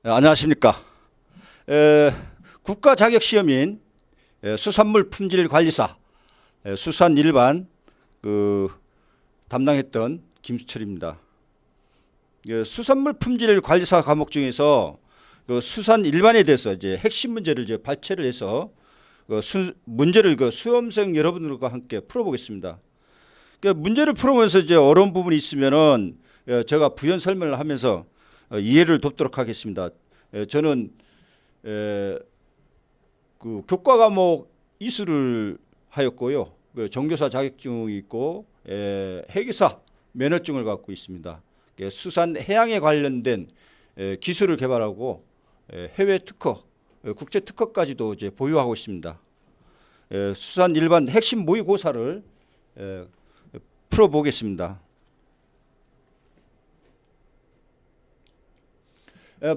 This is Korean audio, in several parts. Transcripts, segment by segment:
안녕하십니까. 국가자격시험인 수산물 품질관리사 수산일반 담당했던 김수철입니다. 수산물 품질관리사 과목 중에서 수산일반에 대해서 이제 핵심 문제를 이제 발췌를 해서 문제를 수험생 여러분들과 함께 풀어보겠습니다. 문제를 풀어보면서 이제 어려운 부분이 있으면은 제가 부연 설명을 하면서 이해를 돕도록 하겠습니다. 저는 교과 과목 이수를 하였고요. 정교사 자격증이 있고 회계사 면허증을 갖고 있습니다. 수산 해양에 관련된 기술을 개발하고 해외 특허, 국제 특허까지도 이제 보유하고 있습니다. 수산 일반 핵심 모의고사를 풀어보겠습니다.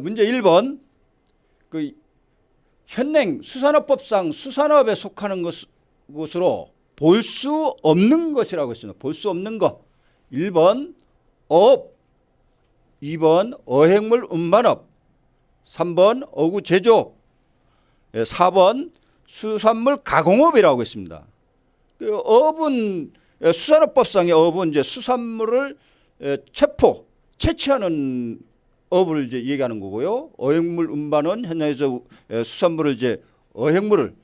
문제 1번 현행 수산업법상 수산업에 속하는 것으로 볼 수 없는 것이라고 했습니다. 볼 수 없는 것. 1번 어업, 2번 어획물 운반업, 3번 어구 제조업, 4번 수산물 가공업이라고 했습니다. 어업은 수산업법상의 어업은 이제 수산물을 채취하는 어업을 이제 얘기하는 거고요. 어획물 운반은 현장에서 수산물을 이제 어획물을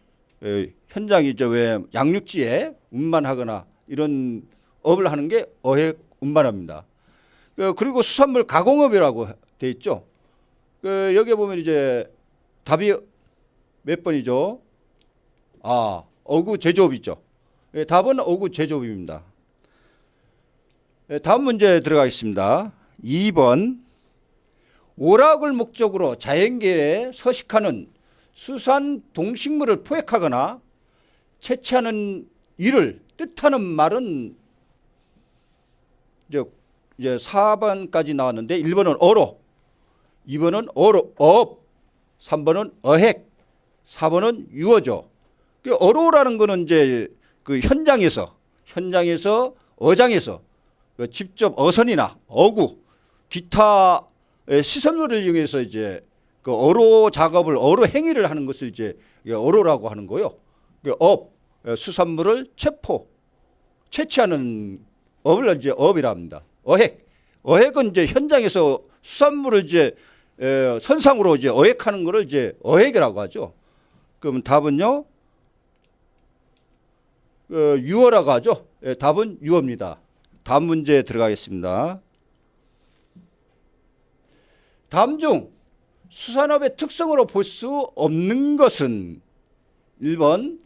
현장이 이제 왜 양육지에 운반하거나 이런 업을 하는 게 어획 운반업입니다. 그리고 수산물 가공업이라고 돼 있죠. 여기에 보면 이제 답이 몇 번이죠? 어구 제조업이죠. 답은 어구 제조업입니다. 다음 문제 들어가겠습니다. 2번 오락을 목적으로 자연계에 서식하는 수산 동식물을 포획하거나 채취하는 일을 뜻하는 말은 이제 4번까지 나왔는데 1번은 어로, 2번은 어업, 3번은 어획, 4번은 유어죠. 어로라는 거는 이제 현장에서 어장에서 직접 어선이나 어구, 기타 시설물을 이용해서 이제 어로 작업을 어로 행위를 하는 것을 이제 어로라고 하는 거요. 수산물을 채취하는 업을 이제 어업이라 합니다. 어획은 이제 현장에서 수산물을 이제 선상으로 이제 어획하는 것을 이제 어획이라고 하죠. 그럼 답은요, 유어라고 하죠. 답은 유어입니다. 다음 문제 들어가겠습니다. 다음 중 수산업의 특성으로 볼 수 없는 것은 1번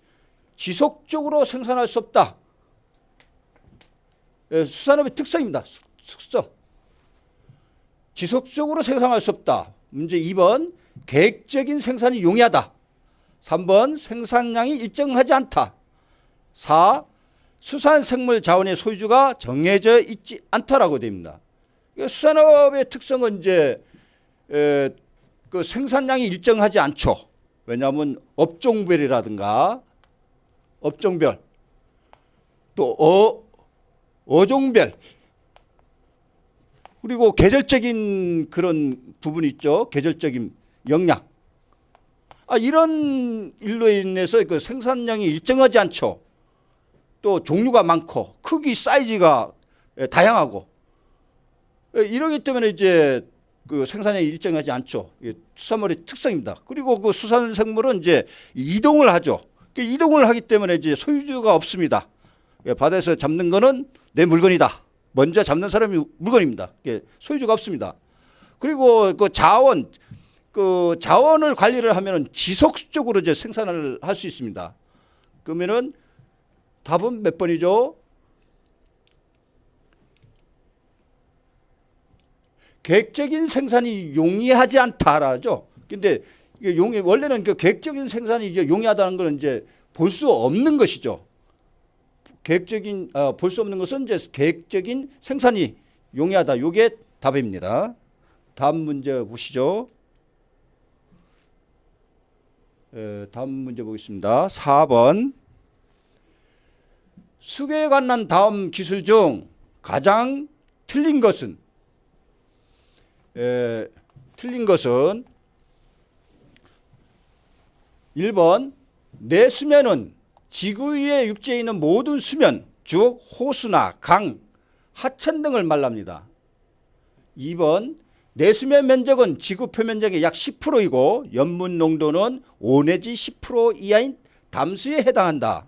지속적으로 생산할 수 없다. 수산업의 특성입니다. 특성. 지속적으로 생산할 수 없다. 문제 2번 계획적인 생산이 용이하다. 3번 생산량이 일정하지 않다. 4. 수산생물 자원의 소유주가 정해져 있지 않다라고 됩니다. 수산업의 특성은 이제 그 생산량이 일정하지 않죠. 왜냐하면 업종별이라든가 업종별 또 어종별 그리고 계절적인 그런 부분이 있죠. 계절적인 영양. 이런 일로 인해서 그 생산량이 일정하지 않죠. 또 종류가 많고 크기 사이즈가 다양하고 이러기 때문에 이제 그 생산량이 일정하지 않죠. 수산물의 특성입니다. 그리고 그 수산생물은 이제 이동을 하죠. 이동을 하기 때문에 이제 소유주가 없습니다. 바다에서 잡는 거는 내 물건이다. 먼저 잡는 사람이 물건입니다. 소유주가 없습니다. 그리고 그 자원을 관리를 하면 지속적으로 이제 생산을 할 수 있습니다. 그러면은 답은 몇 번이죠? 계획적인 생산이 용이하지 않다라죠. 근데 원래는 그 계획적인 생산이 이제 용이하다는 것은 이제 볼 수 없는 것이죠. 볼 수 없는 것은 이제 계획적인 생산이 용이하다. 이게 답입니다. 다음 문제 보시죠. 다음 문제 보겠습니다. 4번. 수계에 관한 다음 기술 중 가장 틀린 것은 1번 내수면은 지구 위의 육지에 있는 모든 수면, 즉 호수나 강, 하천 등을 말합니다. 2번 내수면 면적은 지구 표면적의 약 10%이고 염분 농도는 5 내지 10% 이하인 담수에 해당한다.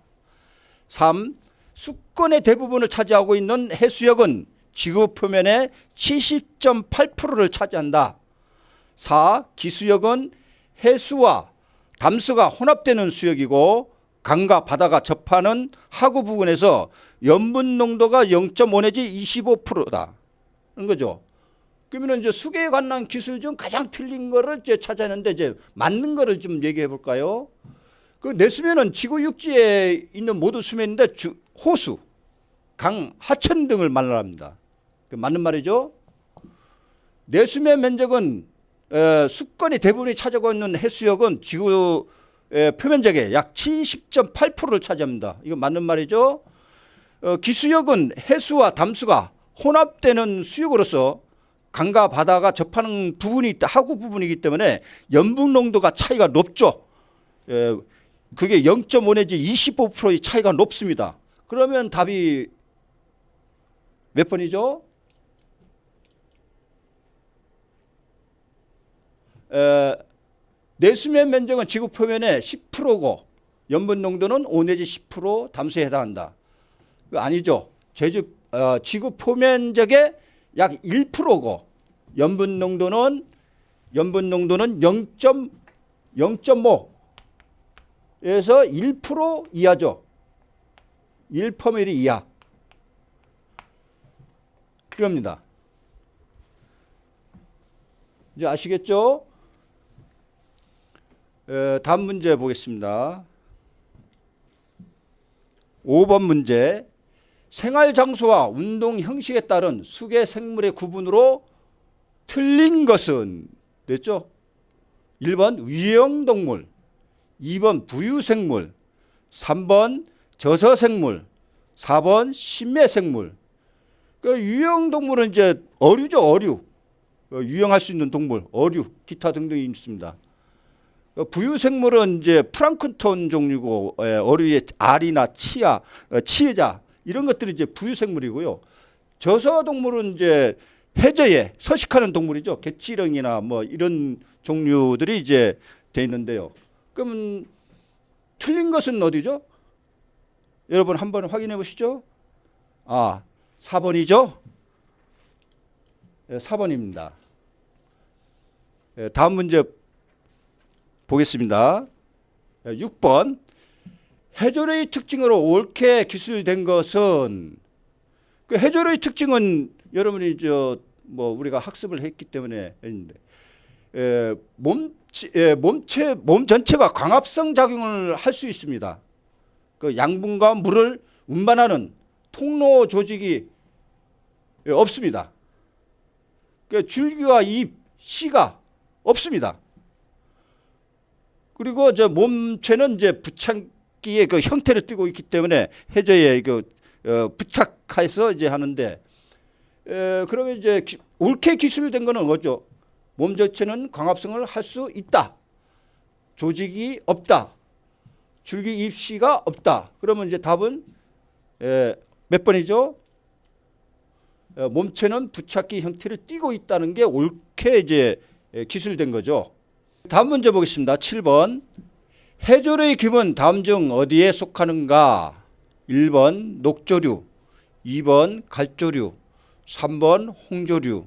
3. 수권의 대부분을 차지하고 있는 해수역은 지구 표면의 70.8%를 차지한다. 4. 기수역은 해수와 담수가 혼합되는 수역이고 강과 바다가 접하는 하구 부근에서 염분 농도가 0.5 내지 25%다. 그런 거죠. 그러면 이제 수계에 관한 기술 중 가장 틀린 거를 이제 찾아내는데 이제 맞는 거를 좀 얘기해 볼까요? 그 내수면은 지구 육지에 있는 모든 수면인데 호수, 강, 하천 등을 말합니다. 그 맞는 말이죠. 내수면 면적은 수권의 대부분이 차지하고 있는 해수역은 지구 표면적의 약 70.8%를 차지합니다. 이거 맞는 말이죠. 기수역은 해수와 담수가 혼합되는 수역으로서 강과 바다가 접하는 부분이 있다, 하구 부분이기 때문에 염분 농도가 차이가 높죠. 그게 0.5 내지 25%의 차이가 높습니다. 그러면 답이 몇 번이죠? 내수면 면적은 지구 표면의 10%고 염분 농도는 5 내지 10% 담수에 해당한다. 그거 아니죠. 지구 표면적의 약 1%고 염분 농도는 0.5에서 1% 이하죠. 1% 이하. 이겁니다. 이제 아시겠죠? 다음 문제 보겠습니다. 5번 문제. 생활 장소와 운동 형식에 따른 수계 생물의 구분으로 틀린 것은 됐죠? 1번 위형동물, 2번 부유생물, 3번 저서생물, 4번 심해생물. 그 유형동물은 이제 어류죠, 어류. 유형할 수 있는 동물, 어류, 기타 등등이 있습니다. 부유생물은 이제 플랑크톤 종류고 어류의 알이나 치어자 이런 것들이 이제 부유생물이고요. 저서동물은 이제 해저에 서식하는 동물이죠. 개치령이나 뭐 이런 종류들이 이제 돼 있는데요. 그럼 틀린 것은 어디죠? 여러분 한번 확인해 보시죠. 4번이죠? 4번입니다. 다음 문제 보겠습니다. 6번. 해조류의 특징으로 옳게 기술된 것은, 그 해조류의 특징은 여러분이 우리가 학습을 했기 때문에 했는데, 몸 전체가 광합성 작용을 할 수 있습니다. 그 양분과 물을 운반하는 통로 조직이 없습니다. 그 줄기와 잎, 씨가 없습니다. 그리고 몸체는 이제 부착기의 그 형태를 띠고 있기 때문에 해저에 부착해서 이제 하는데, 그러면 이제 옳게 기술된 거는 뭐죠? 몸 전체는 광합성을 할 수 있다. 조직이 없다. 줄기 잎씨가 없다. 그러면 이제 답은 몇 번이죠? 몸체는 부착기 형태를 띠고 있다는 게 옳게 이제 기술된 거죠. 다음 문제 보겠습니다. 7번. 해조류의 규모는 다음 중 어디에 속하는가? 1번 녹조류, 2번 갈조류, 3번 홍조류,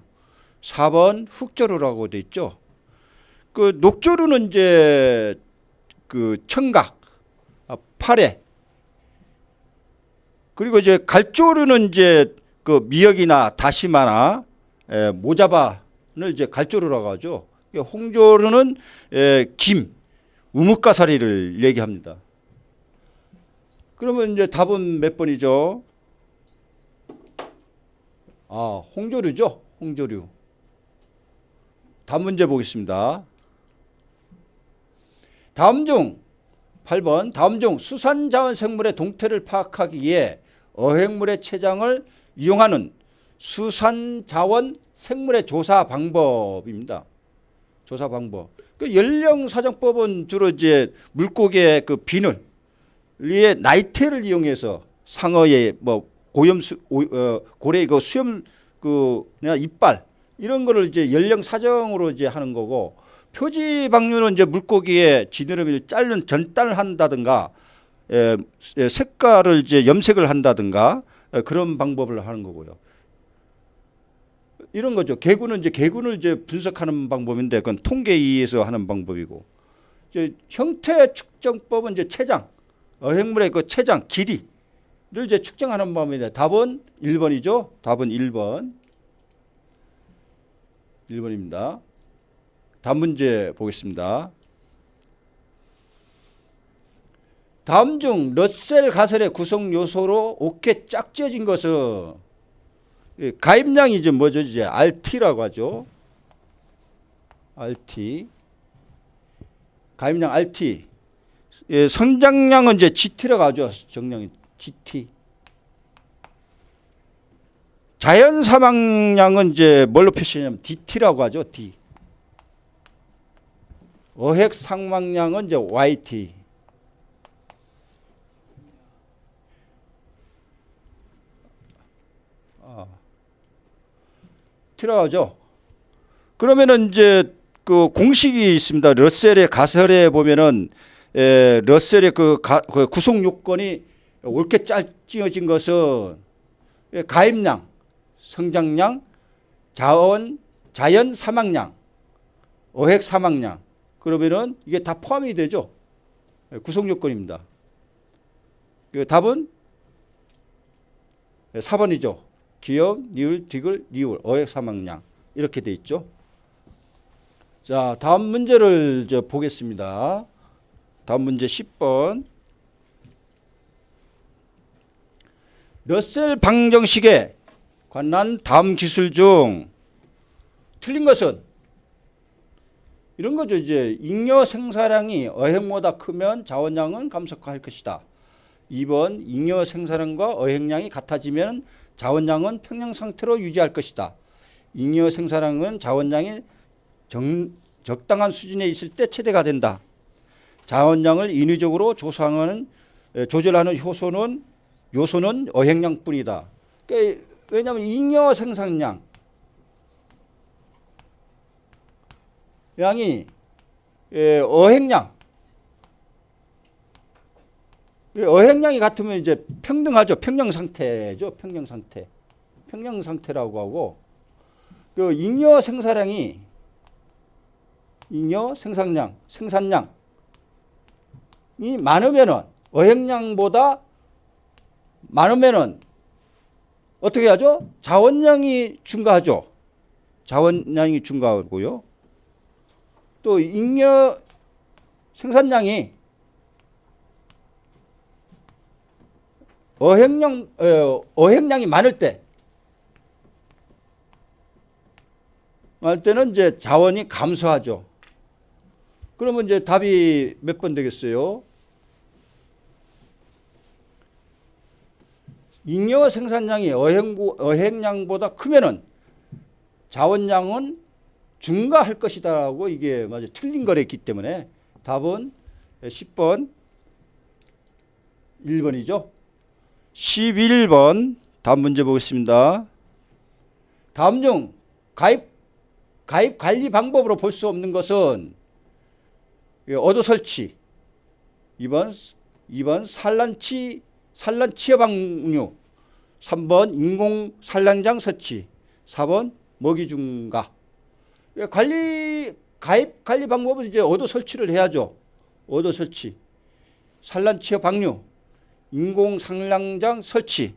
4번 흑조류라고 돼 있죠. 그 녹조류는 이제 그 청각, 파래, 그리고 이제 갈조류는 이제 그 미역이나 다시마나 모자반을 이제 갈조류라고 하죠. 홍조류는 김, 우뭇가사리를 얘기합니다. 그러면 이제 답은 몇 번이죠? 홍조류죠. 홍조류. 다음 문제 보겠습니다. 다음 중 8번. 다음 중 수산자원 생물의 동태를 파악하기 위해 어획물의 췌장을 이용하는 수산자원 생물의 조사 방법입니다. 조사 방법. 그 연령 사정법은 주로 이제 물고기의 그 비늘 위에 나이테를 이용해서 상어의 뭐 고염수 고래 그 수염 그 이빨 이런 거를 이제 연령 사정으로 이제 하는 거고, 표지 방류는 이제 물고기의 지느러미를 자른 전달을 한다든가 색깔을 이제 염색을 한다든가 그런 방법을 하는 거고요. 이런 거죠. 개구는 이제 개구를 이제 분석하는 방법인데 그건 통계에 의해서 하는 방법이고, 이제 형태 측정법은 이제 체장, 어획물의 그 체장 길이를 이제 측정하는 방법입니다. 답은 1번이죠. 답은 1번. 1번입니다. 다음 문제 보겠습니다. 다음 중 러셀 가설의 구성 요소로 옳게 짝지어진 것은, 가입량이 이제 뭐죠? 이제 RT라고 하죠. RT. 가입량 RT. 성장량은 이제 GT라고 하죠. 정량이 GT. 자연 사망량은 이제 뭘로 표시하냐면 DT라고 하죠. D. 어획 사망량은 이제 YT. T라고. 그러면은 이제 그 공식이 있습니다. 러셀의 가설에 보면은 러셀의 그 구성 요건이 옳게 짝지어진 것은 가입량, 성장량, 자연 사망량, 어획 사망량. 그러면은 이게 다 포함이 되죠. 구성 요건입니다. 답은 4번이죠. 기역, 니을, 디귿, 리을, 어획 사망량 이렇게 돼 있죠. 자, 다음 문제를 이제 보겠습니다. 다음 문제 10번. 러셀 방정식에 관한 다음 기술 중 틀린 것은, 이런 거죠. 이제 잉여 생산량이 어획보다 크면 자원량은 감소할 것이다. 2번 잉여 생산량과 어획량이 같아지면 자원량은 평형 상태로 유지할 것이다. 잉여 생산량은 자원량이 적당한 수준에 있을 때 최대가 된다. 자원량을 인위적으로 조정하는 조절하는 요소는 어획량뿐이다. 그러니까 왜냐하면 잉여 생산량 양이 어획량이 같으면 이제 평등하죠. 평형 상태죠. 평형 상태. 평형 상태라고 하고, 그 잉여 생산량이 생산량이 많으면은 어획량보다 많으면은 어떻게 하죠? 자원량이 증가하죠. 자원량이 증가하고요. 또 잉여 생산량이 어획량이 많을 때는 이제 자원이 감소하죠. 그러면 이제 답이 몇 번 되겠어요? 잉여 생산량이 어획량보다 크면은 자원량은 증가할 것이다라고, 이게 맞아 틀린 거랬기 때문에 답은 10번 1번이죠. 11번 다음 문제 보겠습니다. 다음 중 가입 관리 방법으로 볼 수 없는 것은 어도 설치, 2번 산란치어 방류, 3번 인공 산란장 설치, 4번 먹이 중가. 가입 관리 방법은 이제 어도 설치를 해야죠. 어도 설치, 산란치어 방류, 인공 산란장 설치.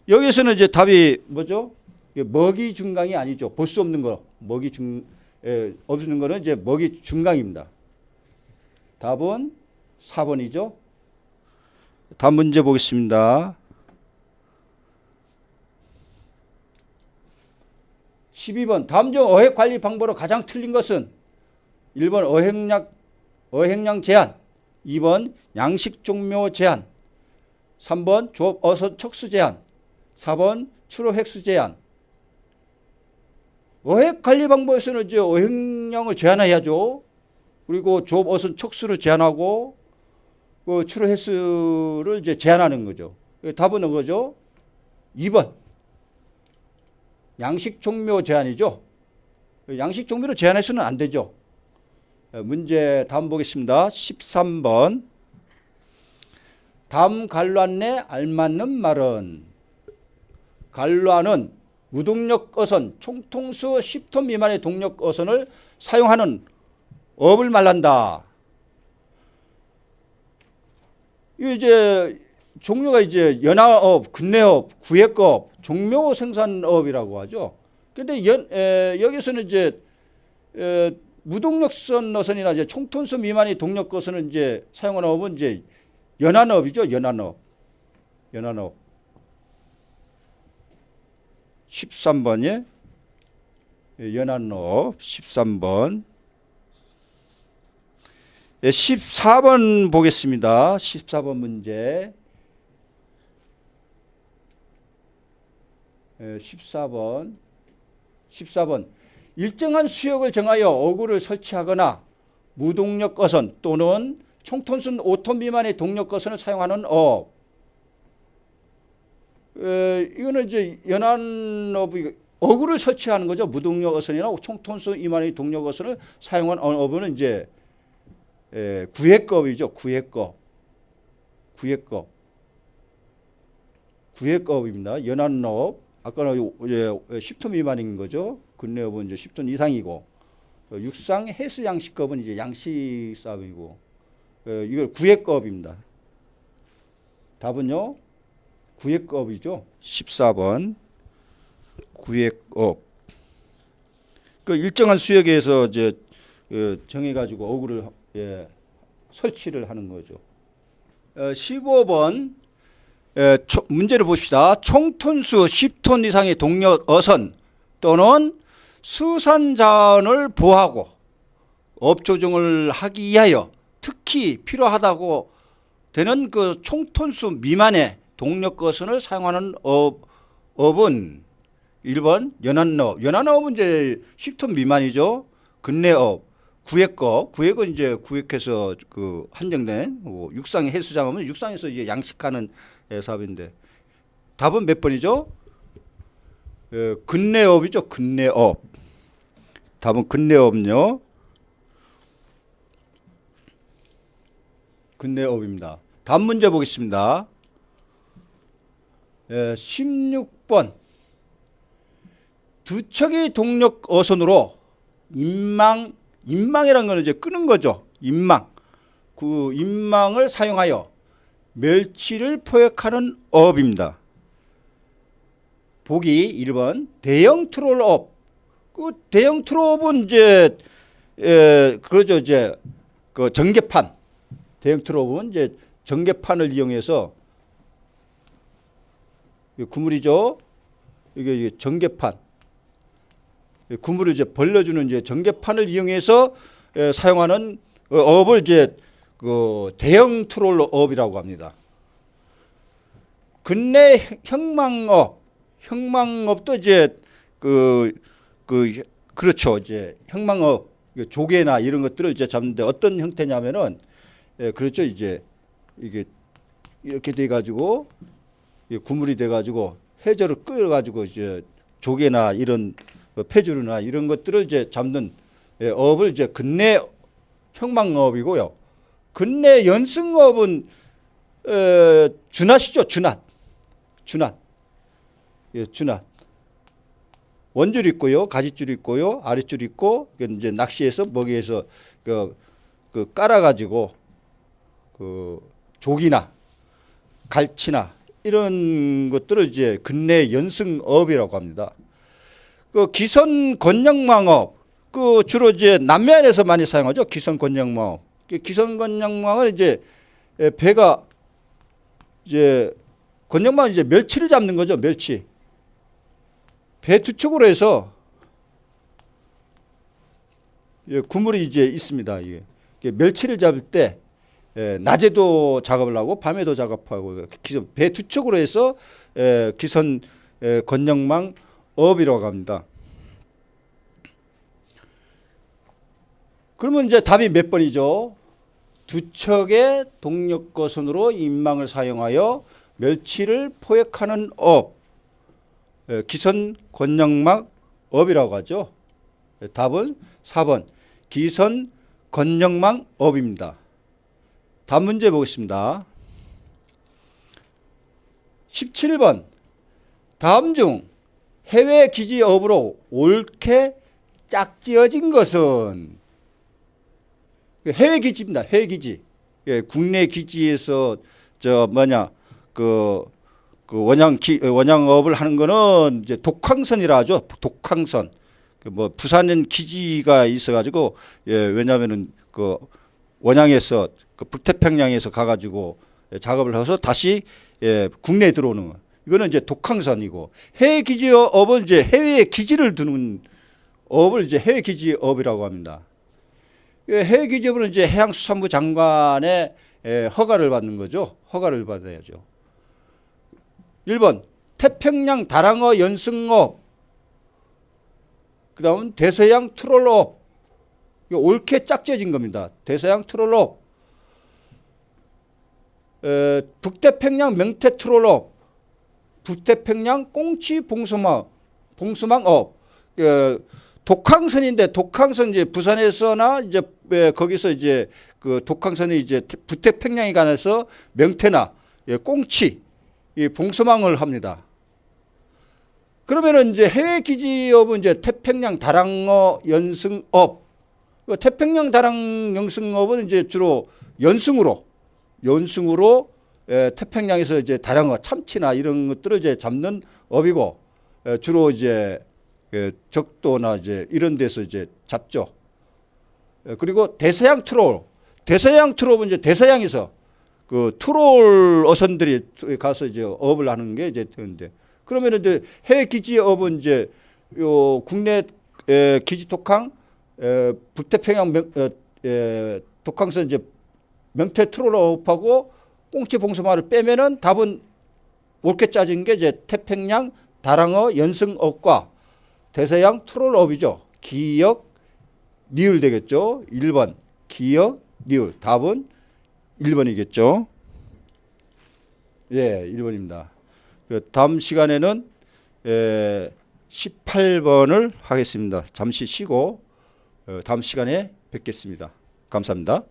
여기서는 이제 답이 뭐죠? 먹이 중강이 아니죠. 볼 수 없는 거. 없는 거는 이제 먹이 중강입니다. 답은 4번이죠. 다음 문제 보겠습니다. 12번. 다음 중 어획 관리 방법으로 가장 틀린 것은 1번 어획량 제한, 2번 양식 종묘 제한, 3번 조업 어선 척수 제한, 4번 추로 획수 제한. 어획 관리 방법에서는 이제 어획량을 제한해야죠. 그리고 조업 어선 척수를 제한하고 그 출하 횟수를 이제 제한하는 거죠. 답은 뭐죠? 2번. 양식 종묘 제한이죠. 양식 종묘를 제한해서는 안 되죠. 문제 다음 보겠습니다. 13번. 다음 관로안내 알맞는 말은 관로안은 무동력 어선 총통수 10톤 미만의 동력 어선을 사용하는 업을 말한다. 이 이제 종류가 이제 연화업, 근내업, 구획업, 종묘 생산업이라고 하죠. 그런데 여기서는 이제 무동력선 어선이나 이제 총톤수 미만의 동력 어선을 이제 사용하는 업은 이제 연안업이죠. 연안업. 연안업. 13번이 연안업 13번. 14번 보겠습니다. 14번 문제. 14번. 일정한 수역을 정하여 어구를 설치하거나 무동력 어선 또는 총톤수 5톤 미만의 동력 어선을 사용하는 업. 이거는 이제 연안업이 어구를 설치하는 거죠. 무동력 어선이나 총톤수 미만의 동력 어선을 사용한 업은 이제 구획업이죠. 구획업입니다. 연안업. 아까는 10톤 미만인 거죠. 근내업은 이제 10톤 이상이고, 육상 해수 양식업은 이제 양식 사업이고, 이걸 구획업입니다. 답은요, 구획업이죠. 14번 구획업. 그 일정한 수역에서 이제 정해가지고 어구를 설치를 하는 거죠. 15번 문제를 봅시다. 총톤수 10톤 이상의 동력 어선 또는 수산자원을 보호하고 업조정을 하기 위하여 특히 필요하다고 되는 그 총톤수 미만의 동력 어선을 사용하는 업은 1번 연안업. 연안업은 이제 10톤 미만이죠. 근내업. 구획은 이제 구획해서 그 한정된 육상 해수장업은 육상에서 이제 양식하는 사업인데 답은 몇 번이죠? 근내업이죠. 근내업. 답은 근내업요. 근내업입니다. 다음 문제 보겠습니다. 16번. 두 척의 동력 어선으로 인망이라는 건 이제 끄는 거죠. 인망. 그 인망을 사용하여 멸치를 포획하는 업입니다. 보기 1번 대형 트롤업. 그 대형 트롤업은 이제 그러죠. 이제 그 전개판. 대형 트롤업은 이제 전개판을 이용해서 구물이죠. 이게 전개판. 구물을 이제 벌려주는 이제 전개판을 이용해서 사용하는 업을 이제 그 대형 트롤업이라고 합니다. 근내 형망업도 이제 그렇죠. 이제 형망업 조개나 이런 것들을 이제 잡는데 어떤 형태냐면은 그렇죠. 이제 이게 이렇게 돼 가지고 구물이 돼 가지고 해저를 끌어 가지고 이제 조개나 이런 폐주류나 이런 것들을 이제 잡는 업을 이제 근내 형망업이고요. 근내 연승업은 준핫이죠. 준핫. 원줄이 있고요, 가지줄이 있고요, 아랫줄이 있고, 이제 낚시해서 먹이에서 그 깔아가지고 그 조기나 갈치나 이런 것들을 이제 근내 연승업이라고 합니다. 그 기선 건영망업, 그 주로 이제 남해안에서 많이 사용하죠. 기선 건영망업. 기선 건영망은 이제 배가 이제 건영망은 이제 멸치를 잡는 거죠. 멸치. 배 두 척으로 해서 구물이 이제 있습니다. 이게 멸치를 잡을 때 낮에도 작업을 하고 밤에도 작업하고 배 두 척으로 해서 기선 건영망 업이라고 합니다. 그러면 이제 답이 몇 번이죠? 두 척의 동력거선으로 인망을 사용하여 멸치를 포획하는 업, 기선 권역망 업이라고 하죠. 답은 4번 기선 권역망 업입니다. 다음 문제 보겠습니다. 17번 다음 중 해외 기지 업으로 옳게 짝지어진 것은 해외 기지입니다. 해외 기지. 예, 국내 기지에서 원양업을 하는 거는 이제 독항선이라 하죠. 독항선. 뭐 부산엔 기지가 있어가지고 왜냐하면은 원양에서 북태평양에서 가가지고 작업을 해서 다시 국내에 들어오는 거. 이거는 이제 독항선이고 해외 기지업은 이제 해외에 기지를 두는 업을 이제 해외 기지업이라고 합니다. 해외 기지업은 이제 해양수산부 장관의 허가를 받는 거죠. 허가를 받아야죠. 1번 태평양 다랑어 연승업, 그다음 대서양 트롤업. 이거 옳게 짝지어진 겁니다. 대서양 트롤업. 북태평양 명태 트롤업, 북태평양 꽁치 봉수망업. 독항선인데 독항선 이제 부산에서나 이제 거기서 이제 그 독항선이 이제 북태평양에 관해서 명태나 꽁치 이 봉수망을 합니다. 그러면은 이제 해외 기지업은 이제 태평양 다랑어 연승업. 태평양 다랑 연승업은 이제 주로 연승으로 태평양에서 이제 다랑어 참치나 이런 것들을 이제 잡는 업이고 주로 이제 적도나 이제 이런 데서 이제 잡죠. 그리고 대서양 트롤은 이제 대서양에서 그 트롤 어선들이 가서 이제 업을 하는 게 이제 되는데, 그러면 이제 해외 기지업은 이제 요 국내 기지 독항 북태평양 독항선 이제 명태 트롤업하고 꽁치 봉수망을 빼면은 답은 옳게 짜진 게 이제 태평양 다랑어 연승업과 대서양 트롤업이죠. 기역 니을 되겠죠. 1번 기역 니을. 답은 1번이겠죠. 예, 1번입니다. 다음 시간에는 18번을 하겠습니다. 잠시 쉬고 다음 시간에 뵙겠습니다. 감사합니다.